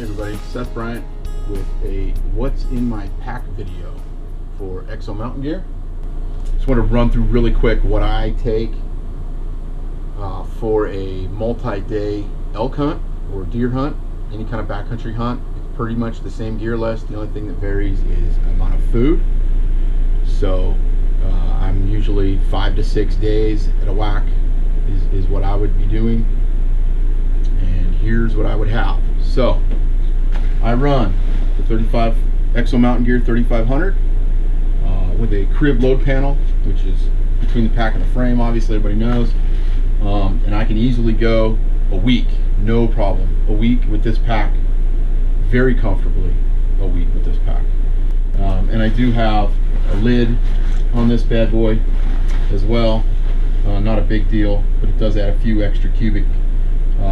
Hey everybody, Seth Bryant with a what's in my pack video for EXO Mountain Gear. Just want to run through really quick what I take for a multi-day elk hunt or deer hunt, any kind of backcountry hunt. It's pretty much the same gear list. The only thing that varies is the amount of food. So I'm usually 5 to 6 days at a whack is what I would be doing. And here's what I would have. So I run the 35 EXO Mountain Gear 3500 with a crib load panel, which is between the pack and the frame, obviously everybody knows. And I can easily go a week, no problem. A week with this pack, very comfortably a week with this pack. And I do have a lid on this bad boy as well. Not a big deal, but it does add a few extra cubic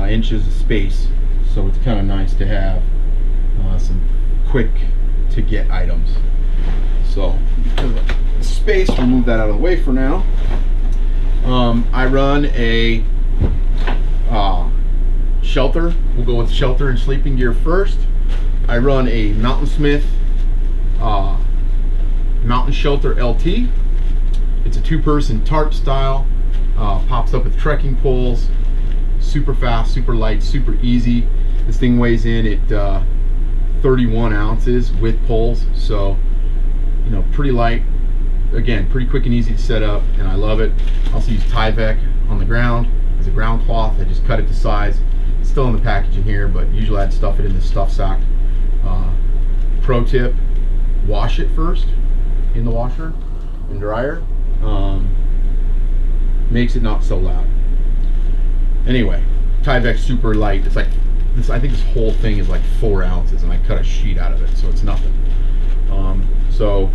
inches of space, so it's kind of nice to have some quick to get items. So because of space, we'll move that out of the way for now. I run a shelter. We'll go with shelter and sleeping gear first. I run a Mountain Smith Mountain Shelter LT. It's a 2-person tarp style. Pops up with trekking poles. Super fast, super light, super easy. This thing weighs in at 31 ounces with poles, so you know, pretty light. Again, pretty quick and easy to set up, and I love it. I also use Tyvek on the ground as a ground cloth. I just cut it to size. It's still in the packaging here, but usually I'd stuff it in the stuff sack. Pro tip: wash it first in the washer and dryer. Makes it not so loud. Anyway, Tyvek's super light. It's like this. I think this whole thing is like 4 ounces, and I cut a sheet out of it, so it's nothing. So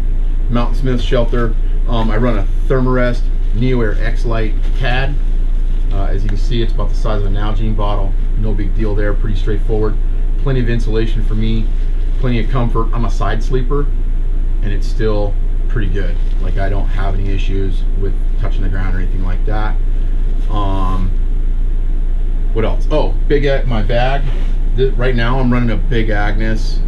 Mountain Smith shelter. I run a Thermarest NeoAir X-Lite CAD. As you can see, it's about the size of a Nalgene bottle. No big deal there. Pretty straightforward. Plenty of insulation for me. Plenty of comfort. I'm a side sleeper, and it's still pretty good. Like, I don't have any issues with touching the ground or anything like that. What else? Oh, my bag. Right now I'm running a big Agnes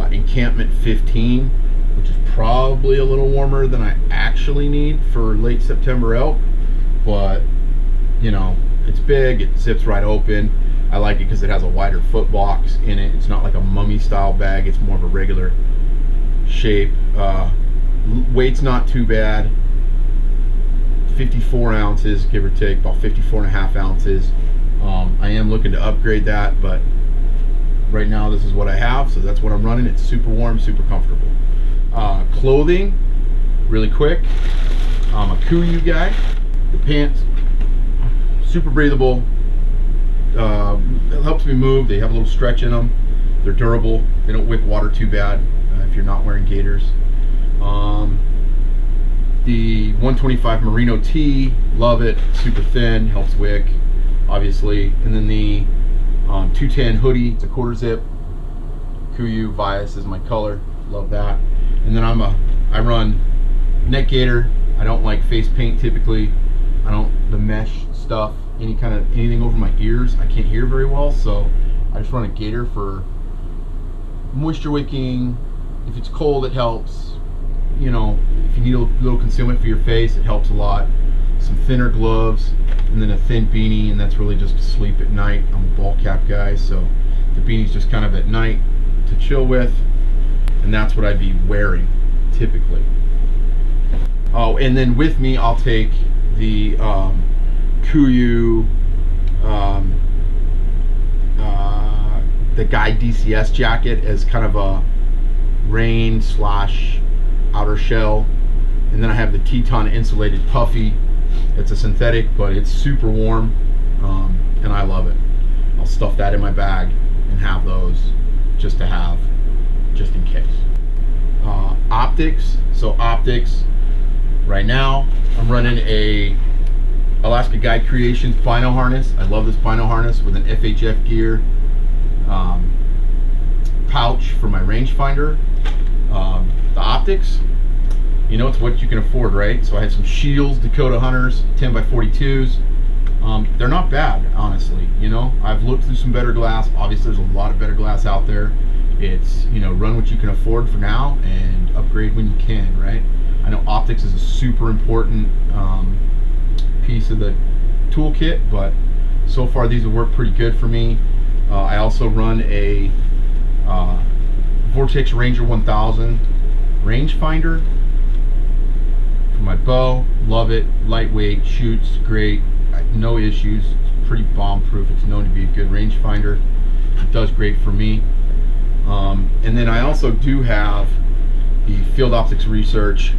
Encampment 15, which is probably a little warmer than I actually need for late September elk, but you know, it's big, it zips right open. I like it because it has a wider foot box in it. It's not like a mummy style bag, it's more of a regular shape. Weight's not too bad. 54 ounces, give or take, about 54.5 ounces. I am looking to upgrade that, but right now this is what I have, so that's what I'm running. It's super warm, super comfortable. Clothing, really quick. I'm a Kuiu guy. The pants, super breathable. It helps me move. They have a little stretch in them. They're durable. They don't wick water too bad if you're not wearing gaiters. The 125 merino tee, love it. Super thin, helps wick, obviously. And then the 210 hoodie, it's a 1/4 zip. Kuiu Vias is my color, love that. And then I run neck gaiter. I don't like face paint typically. I don't the mesh stuff, anything over my ears. I can't hear very well, so I just run a gaiter for moisture wicking. If it's cold, it helps. You know, if you need a little concealment for your face, it helps a lot. Some thinner gloves, and then a thin beanie, and that's really just to sleep at night. I'm a ball cap guy, so the beanie's just kind of at night to chill with, and that's what I'd be wearing typically. Oh, and then with me I'll take the Kuiu the Guide DCS jacket as kind of a rain / outer shell, and then I have the Teton insulated puffy. It's a synthetic, but it's super warm, and I love it. I'll stuff that in my bag and have those just in case. Optics. So optics, right now I'm running a Alaska Guide Creations bino harness. I love this bino harness with an FHF gear pouch for my rangefinder. The optics, you know, it's what you can afford, right? So I have some Shields Dakota Hunters 10x42s. They're not bad, honestly. You know, I've looked through some better glass. Obviously, there's a lot of better glass out there. It's, you know, run what you can afford for now and upgrade when you can, right? I know optics is a super important piece of the toolkit, but so far these have worked pretty good for me. I also run a Vortex Ranger 1000 rangefinder for my bow. Love it. Lightweight, shoots great, no issues. It's pretty bomb proof. It's known to be a good rangefinder. It does great for me. And then I also do have the Field Optics Research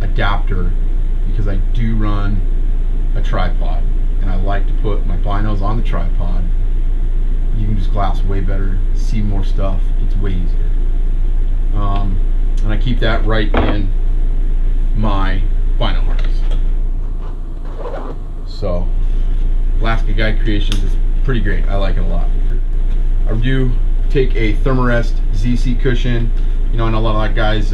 adapter, because I do run a tripod and I like to put my binos on the tripod. You can just glass way better, see more stuff, it's way easier. And I keep that right in my bino harness. So Alaska Guide Creations is pretty great. I like it a lot. I do take a Thermarest ZC cushion. You know, and a lot of guys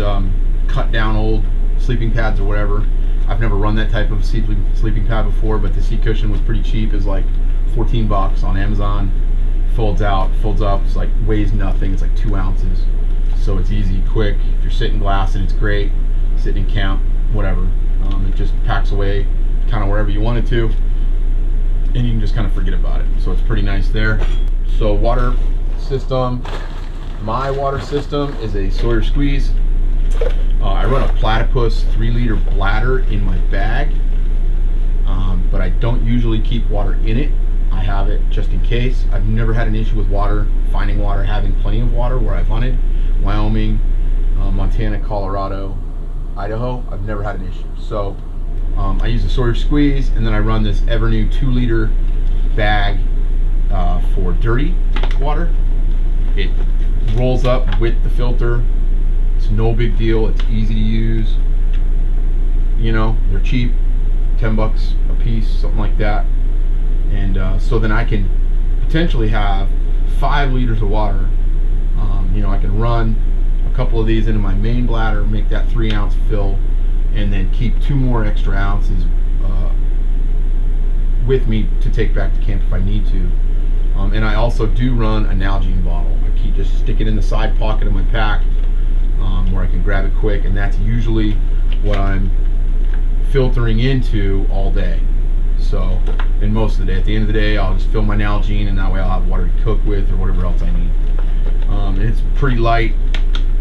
cut down old sleeping pads or whatever. I've never run that type of sleeping pad before, but the seat cushion was pretty cheap. It's like 14 bucks on Amazon. Folds out, folds up. It's like weighs nothing. It's like 2 ounces, so it's easy, quick. If you're sitting glass, and it's great. Sitting in camp, whatever. It just packs away kind of wherever you want it to, and you can just kind of forget about it. So it's pretty nice there. So water system. My water system is a Sawyer Squeeze. I run a Platypus 3-liter bladder in my bag, but I don't usually keep water in it. I have it just in case. I've never had an issue with water, finding water, having plenty of water where I've hunted. Wyoming, Montana, Colorado, Idaho, I've never had an issue. So I use the Sawyer Squeeze, and then I run this Evernew 2-liter bag for dirty water. It rolls up with the filter. It's no big deal. It's easy to use. You know, they're cheap, 10 bucks a piece, something like that. And so then I can potentially have 5 liters of water. You know, I can run a couple of these into my main bladder, make that 3-ounce fill, and then keep 2 more extra ounces with me to take back to camp if I need to. And I also do run a Nalgene bottle. I just stick it in the side pocket of my pack, where I can grab it quick, and that's usually what I'm filtering into all day. So, and most of the day, at the end of the day, I'll just fill my Nalgene, and that way I'll have water to cook with or whatever else I need. And it's pretty light.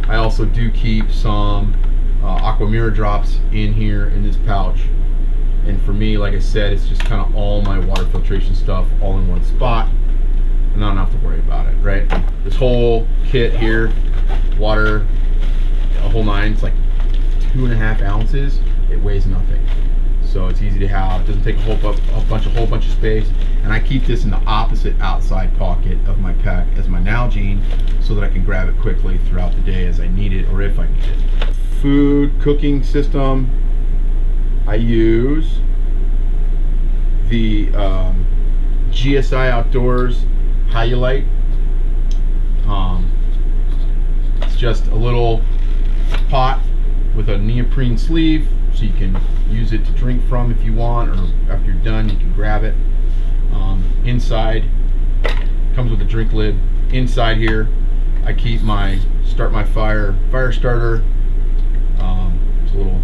I also do keep some Aqua Mirror drops in here in this pouch. And for me, like I said, it's just kind of all my water filtration stuff all in one spot, and I don't have to worry about it, right? This whole kit here, water, a whole 9, it's like 2.5 ounces. It weighs nothing. So it's easy to have. It doesn't take a whole bunch of space. And I keep this in the opposite outside pocket of my pack as my Nalgene, so that I can grab it quickly throughout the day as I need it, or if I need it. Food cooking system. I use the GSI Outdoors Hyalite. It's just a little pot with a neoprene sleeve, so you can use it to drink from if you want, or after you're done you can grab it. Inside comes with a drink lid. Inside here I keep my fire starter. It's a little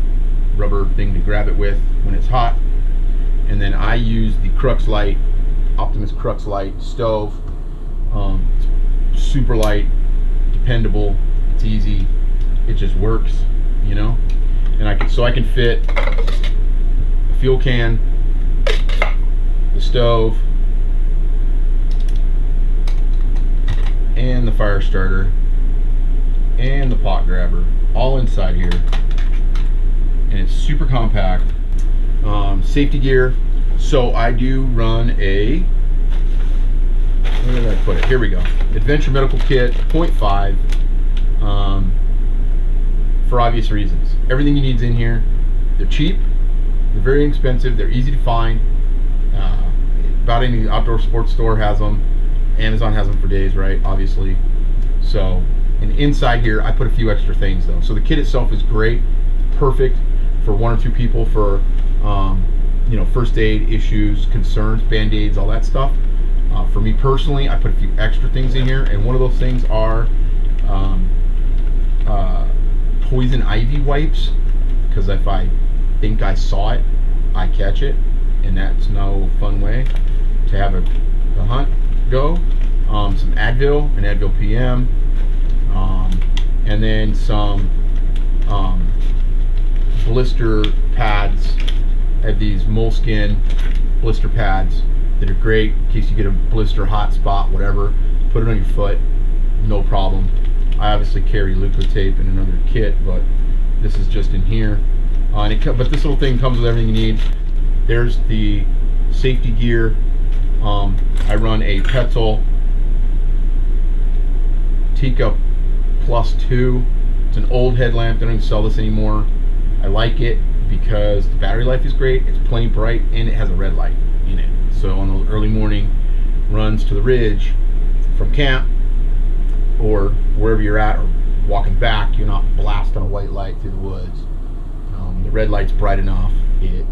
rubber thing to grab it with when it's hot. And then I use the Crux Light, Optimus Crux Light stove. It's super light, dependable, it's easy, it just works, you know. And I can fit a fuel can, the stove, and the fire starter, and the pot grabber, all inside here. And it's super compact. Safety gear. So I do run a, where did I put it? Here we go. Adventure Medical Kit 0.5. For obvious reasons. Everything you need is in here. They're cheap. They're very inexpensive. They're easy to find. About any outdoor sports store has them. Amazon has them for days, right? Obviously. So, and inside here, I put a few extra things though. So the kit itself is great. Perfect for 1 or 2 people for, you know, first aid issues, concerns, band-aids, all that stuff. For me personally, I put a few extra things in here, and one of those things are poison ivy wipes, because if I think I saw it, I catch it, and that's no fun way to have a hunt go. Some Advil and Advil PM, and then some blister pads. I have these moleskin blister pads that are great in case you get a blister, hot spot, whatever. Put it on your foot, no problem. I obviously carry Leukotape in another kit, but this is just in here. But this little thing comes with everything you need. There's the safety gear. I run a Petzl Tico +2. It's an old headlamp. They don't even sell this anymore. I like it because the battery life is great. It's plenty bright, and it has a red light in it. So on those early morning runs to the ridge from camp or wherever you're at, or walking back, you're not blasting a white light through the woods. The red light's bright enough. It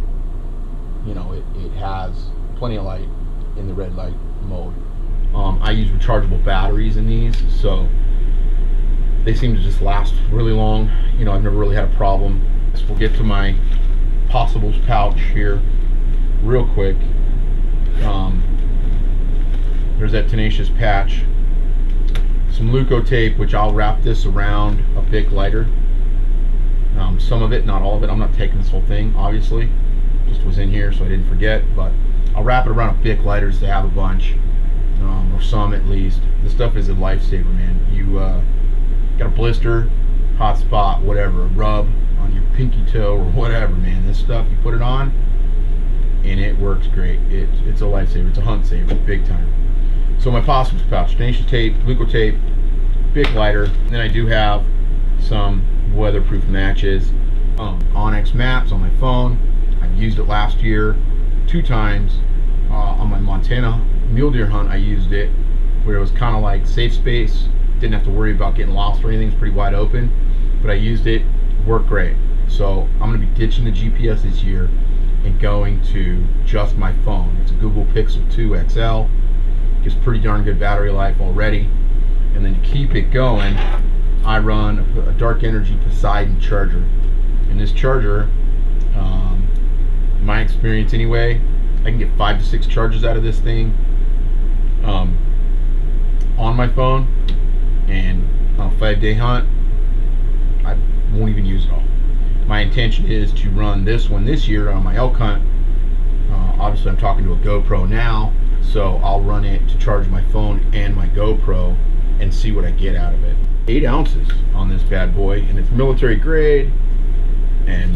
has plenty of light in the red light mode. I use rechargeable batteries in these, so they seem to just last really long. You know, I've never really had a problem. So we'll get to my possibles pouch here real quick. There's that tenacious patch, some Leukotape, which I'll wrap this around a Bic lighter. Some of it, not all of it. I'm not taking this whole thing, obviously. Just was in here so I didn't forget, but I'll wrap it around a Bic lighter to have a bunch, or some at least. This stuff is a lifesaver, man. You got a blister, hot spot, whatever, a rub on your pinky toe or whatever, man. This stuff, you put it on and it works great. It's a lifesaver. It's a hunt saver, big time. So my possibles pouch, tenacious tape, Leukotape, Bic lighter, and then I do have some weatherproof matches, Onyx maps on my phone. I've used it last year 2 times on my Montana mule deer hunt. I used it where it was kind of like safe space, didn't have to worry about getting lost or anything. It's pretty wide open, but I used it, worked great. So I'm going to be ditching the GPS this year and going to just my phone. It's a Google Pixel 2 XL. Gives pretty darn good battery life already. And then to keep it going, I run a Dark Energy Poseidon charger. And this charger, my experience anyway, I can get 5 to 6 charges out of this thing on my phone, and on a 5-day hunt I won't even use it all. My intention is to run this one this year on my elk hunt. Obviously I'm talking to a GoPro now, so I'll run it to charge my phone and my GoPro and see what I get out of it. 8 ounces on this bad boy, and it's military grade, and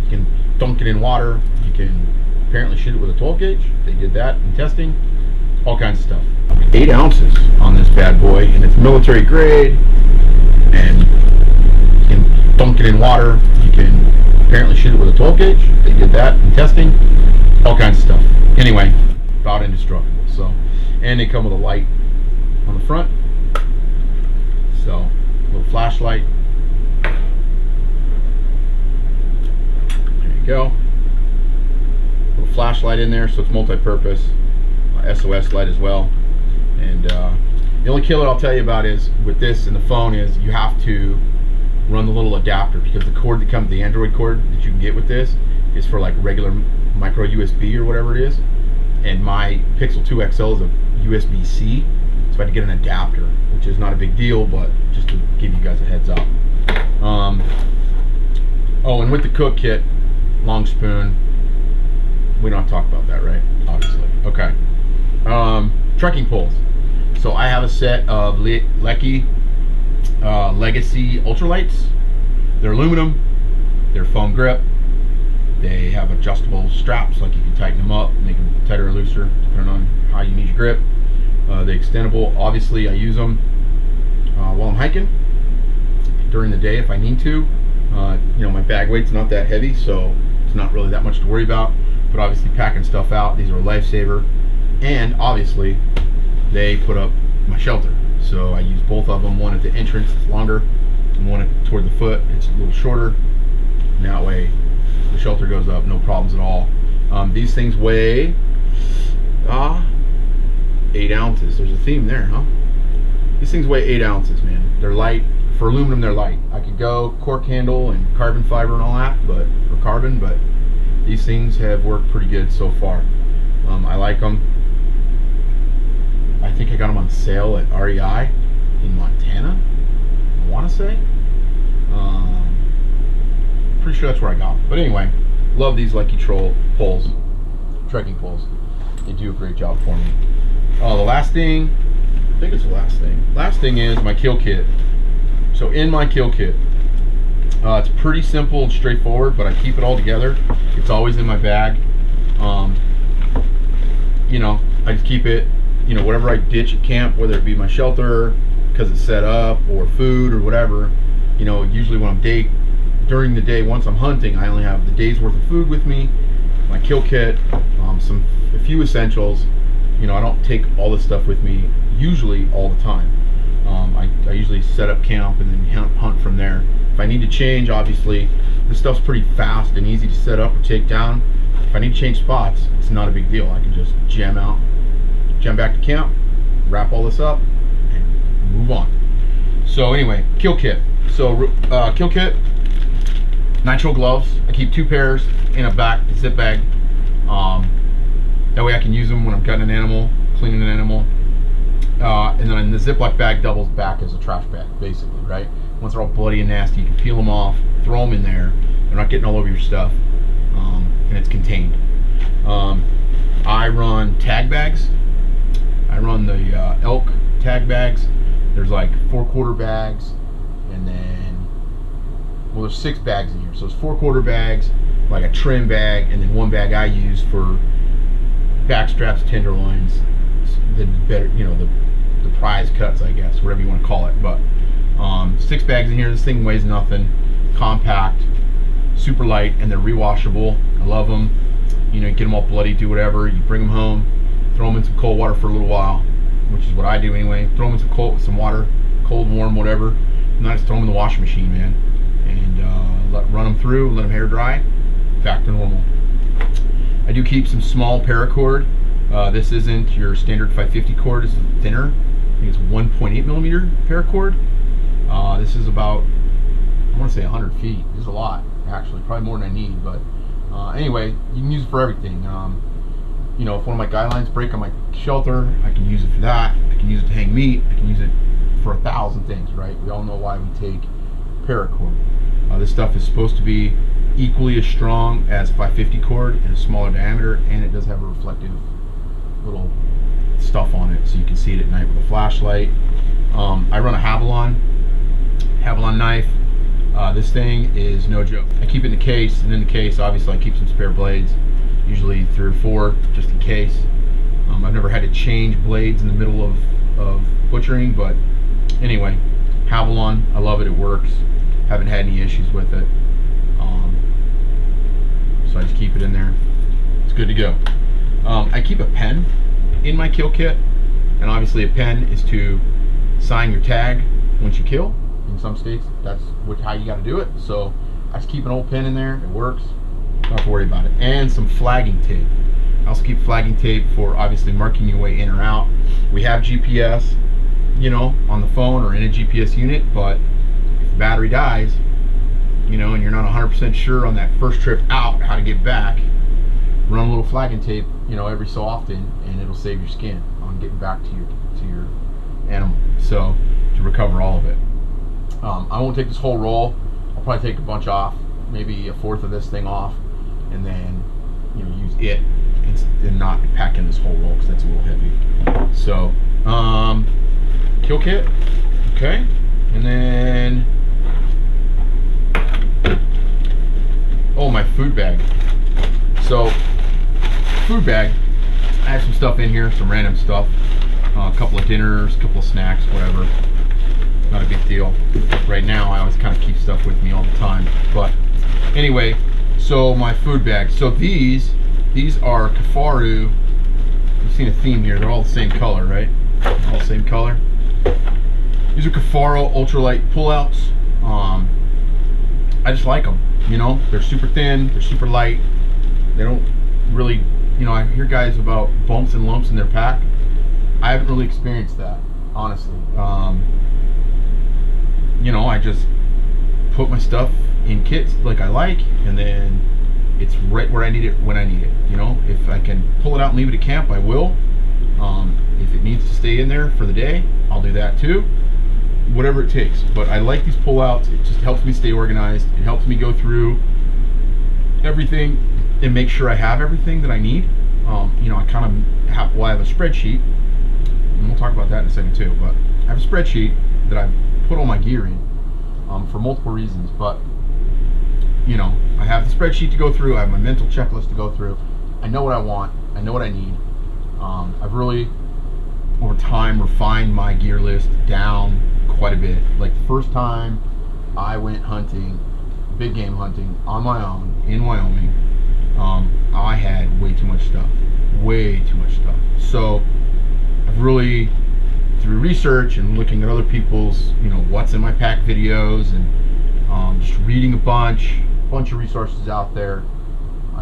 you can dunk it in water. You can apparently shoot it with a 12 gauge. They did that in testing. All kinds of stuff. 8 ounces on this bad boy, and it's military grade, and you can dunk it in water. You can apparently shoot it with a 12 gauge. They did that in testing. All kinds of stuff. Anyway, about indestructible. So, and they come with a light on the front. So, a little flashlight. There you go. Little flashlight in there, so it's multi-purpose. SOS light as well. And the only killer I'll tell you about is with this and the phone is you have to run the little adapter, because the cord that comes, the Android cord that you can get with this, is for like regular micro USB or whatever it is. And my Pixel 2 XL is a USB-C, so I had to get an adapter, which is not a big deal, but just to give you guys a heads up. Oh, and with the cook kit, long spoon. We don't have to talk about that, right? Obviously. Okay. Trekking poles. So I have a set of Lecky Legacy Ultralights. They're aluminum. They're foam grip. They have adjustable straps, like you can tighten them up, make them tighter or looser, depending on how you need your grip. They're extendable. Obviously, I use them while I'm hiking during the day if I need to. You know, my bag weight's not that heavy, so it's not really that much to worry about. But obviously, packing stuff out, these are a lifesaver. And obviously, they put up my shelter. So I use both of them. One at the entrance, it's longer, and one toward the foot, it's a little shorter. And that way, the shelter goes up, no problems at all. These things weigh 8 ounces. There's a theme there, huh? These things weigh 8 ounces, man. They're light. For aluminum, they're light. I could go cork handle and carbon fiber and all that, but these things have worked pretty good so far. I like them. I think I got them on sale at REI in Montana, I want to say. Pretty sure that's where I got them. But anyway, love these Lucky Troll poles, trekking poles. They do a great job for me. The last thing, I think it's the last thing. Last thing is my kill kit. So in my kill kit, it's pretty simple and straightforward, but I keep it all together. It's always in my bag. You know, I just keep it, you know, whatever I ditch at camp, whether it be my shelter because it's set up or food or whatever. You know, usually when I'm during the day, once I'm hunting, I only have the day's worth of food with me, my kill kit, a few essentials. You know, I don't take all this stuff with me usually all the time. I usually set up camp and then hunt from there. If I need to change, obviously, this stuff's pretty fast and easy to set up or take down. If I need to change spots, it's not a big deal. I can just jam back to camp, wrap all this up, and move on. So anyway, kill kit. So kill kit, nitrile gloves. I keep 2 pairs in a zip bag. That way I can use them when I'm cutting an animal, cleaning an animal. And then the Ziploc bag doubles back as a trash bag, basically, right? Once they're all bloody and nasty, you can peel them off, throw them in there. They're not getting all over your stuff, and it's contained. I run tag bags. I run the Elk Tag Bags. There's like 4/4 bags, and then, well, there's 6 bags in here. So it's 4/4 bags, like a trim bag, and then 1 bag I use for back straps, tenderloins, the better, you know, the prize cuts, I guess, whatever you want to call it. But 6 bags in here. This thing weighs nothing, compact, super light, and they're rewashable. I love them. You know, you get them all bloody, do whatever. You bring them home, throw them in some cold water for a little while, which is what I do anyway. Throw them in some water, cold, warm, whatever. And I just throw them in the washing machine, man, and run them through, let them air dry, back to normal. I do keep some small paracord. This isn't your standard 550 cord. This is thinner. I think it's 1.8 millimeter paracord. This is about, I want to say 100 feet. This is a lot, actually, probably more than I need. But anyway, you can use it for everything. You know, if one of my guy lines break on my shelter, I can use it for that. I can use it to hang meat. I can use it for 1,000 things, right? We all know why we take paracord. This stuff is supposed to be equally as strong as 550 cord in a smaller diameter, and it does have a reflective little stuff on it, so you can see it at night with a flashlight. I run a Havalon knife. This thing is no joke. I keep it in the case, and in the case, obviously, I keep some spare blades, usually 3 or 4, just in case. I've never had to change blades in the middle of butchering, but anyway, Havalon, I love it. It works. Haven't had any issues with it. So I just keep it in there. It's good to go. I keep a pen in my kill kit, and obviously a pen is to sign your tag once you kill. In some states, that's how you got to do it. So I just keep an old pen in there. It works. Don't have to worry about it. And some flagging tape. I also keep flagging tape for obviously marking your way in or out. We have GPS, you know, on the phone or in a GPS unit, but if the battery dies, you know, and you're not 100% sure on that first trip out how to get back, run a little flagging tape, you know, every so often, and it'll save your skin on getting back to your animal. So to recover all of it. I won't take this whole roll. I'll probably take a bunch off, maybe 1/4 of this thing off, and then, you know, use it and not pack in this whole roll because that's a little heavy. So kill kit, okay, and then my food bag. So food bag, I have some stuff in here, some random stuff, a couple of dinners, a couple of snacks, whatever. Not a big deal. Right now, I always kind of keep stuff with me all the time. But anyway, so my food bag. So these are Kafaru. You've seen a theme here. They're all the same color, right? All the same color. These are Kafaru ultralight pullouts. I just like them. You know, they're super thin. They're super light. They don't really, you know, I hear guys about bumps and lumps in their pack. I haven't really experienced that, honestly. You know, I just put my stuff in kits like I like, and then it's right where I need it when I need it. You know, if I can pull it out and leave it at camp, I will. If it needs to stay in there for the day, I'll do that too. Whatever it takes. But I like these pullouts. It just helps me stay organized. It helps me go through everything and make sure I have everything that I need. You know, I kind of have, well, I have a spreadsheet, and we'll talk about that in a second too, but I have a spreadsheet that I put all my gear in for multiple reasons. But you know, I have the spreadsheet to go through, I have my mental checklist to go through. I know what I want, I know what I need. I've really, over time, refined my gear list down quite a bit. Like the first time I went hunting, big game hunting, on my own, in Wyoming, I had way too much stuff. So I've really, through research and looking at other people's, you know, what's in my pack videos, and just reading a bunch of resources out there,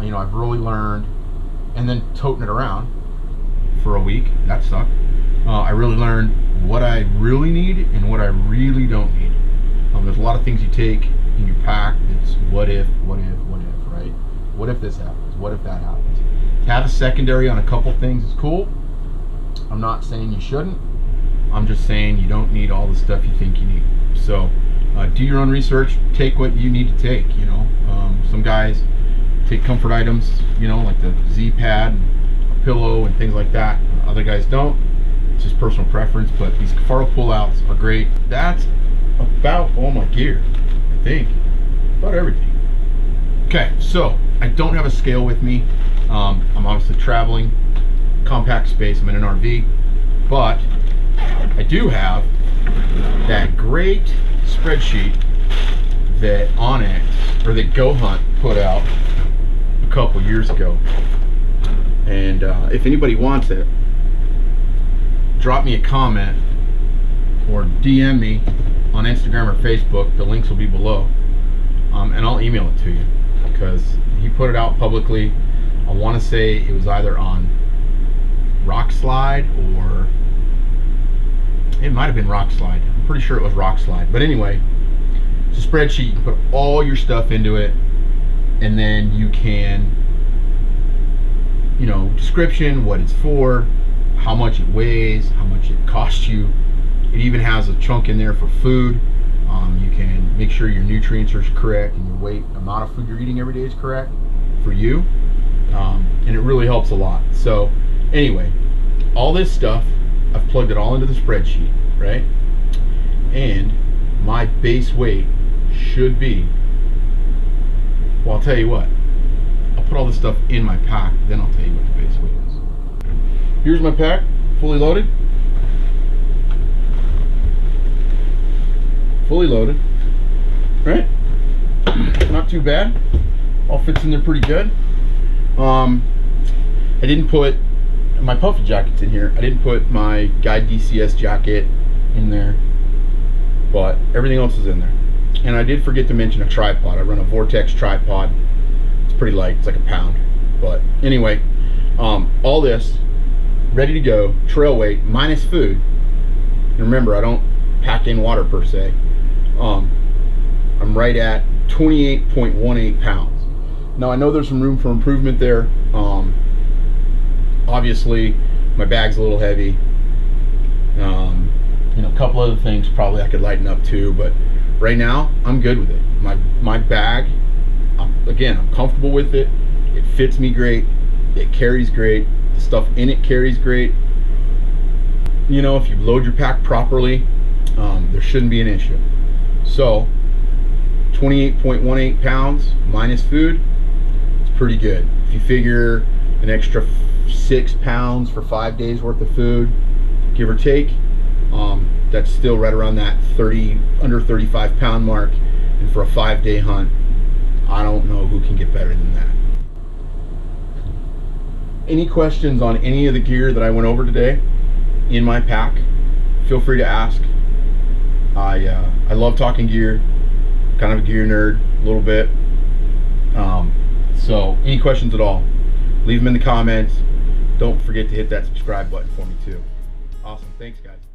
you know, I've really learned, and then toting it around for a week, that sucked. I really learned what I really need and what I really don't need. There's a lot of things you take in your pack. It's what if, right? What if this happens? What if that happens? To have a secondary on a couple things is cool. I'm not saying you shouldn't. I'm just saying you don't need all the stuff you think you need. So do your own research. Take what you need to take. You know, some guys take comfort items, you know, like the Z pad, a pillow, and things like that. Other guys don't. It's just personal preference. But these Faro pullouts are great. That's about all my gear, I think. About everything. Okay, so I don't have a scale with me. I'm obviously traveling, compact space. I'm in an RV, but I do have that great spreadsheet that Onyx, or that Go Hunt, put out a couple years ago. And if anybody wants it, drop me a comment or DM me on Instagram or Facebook. The links will be below, and I'll email it to you, because he put it out publicly. I want to say it was either on Rockslide, or it might have been Rockslide. I'm pretty sure it was Rockslide. But anyway, it's a spreadsheet. You can put all your stuff into it, and then you can, you know, description, what it's for, how much it weighs, how much it costs you. It even has a chunk in there for food. You can make sure your nutrients are correct and your weight, amount of food you're eating every day is correct for you. And it really helps a lot. So anyway, all this stuff, I've plugged it all into the spreadsheet, right? And my base weight should be, well, I'll tell you what, I'll put all this stuff in my pack, then I'll tell you what the base weight is. Here's my pack, fully loaded. Fully loaded, right? Not too bad. All fits in there pretty good. I didn't put my puffy jackets in here. I didn't put my Guide DCS jacket in there, but everything else is in there. And I did forget to mention a tripod. I run a Vortex tripod. It's pretty light. It's like a pound. But anyway, all this ready to go, trail weight minus food. And remember, I don't pack in water per se. I'm right at 28.18 pounds. Now I know there's some room for improvement there. Obviously my bag's a little heavy. You know, a couple other things probably I could lighten up too, but right now I'm good with it. My bag, again, I'm comfortable with it. It fits me great. It carries great. The stuff in it carries great. You know, if you load your pack properly, there shouldn't be an issue. So 28.18 pounds minus food, it's pretty good. If you figure an extra 6 pounds for 5 days worth of food, give or take, that's still right around that under 35 pound mark. And for a 5-day hunt, I don't know who can get better than that. Any questions on any of the gear that I went over today in my pack, feel free to ask. I love talking gear, kind of a gear nerd a little bit. So any questions at all, leave them in the comments. Don't forget to hit that subscribe button for me too. Awesome. Thanks, guys.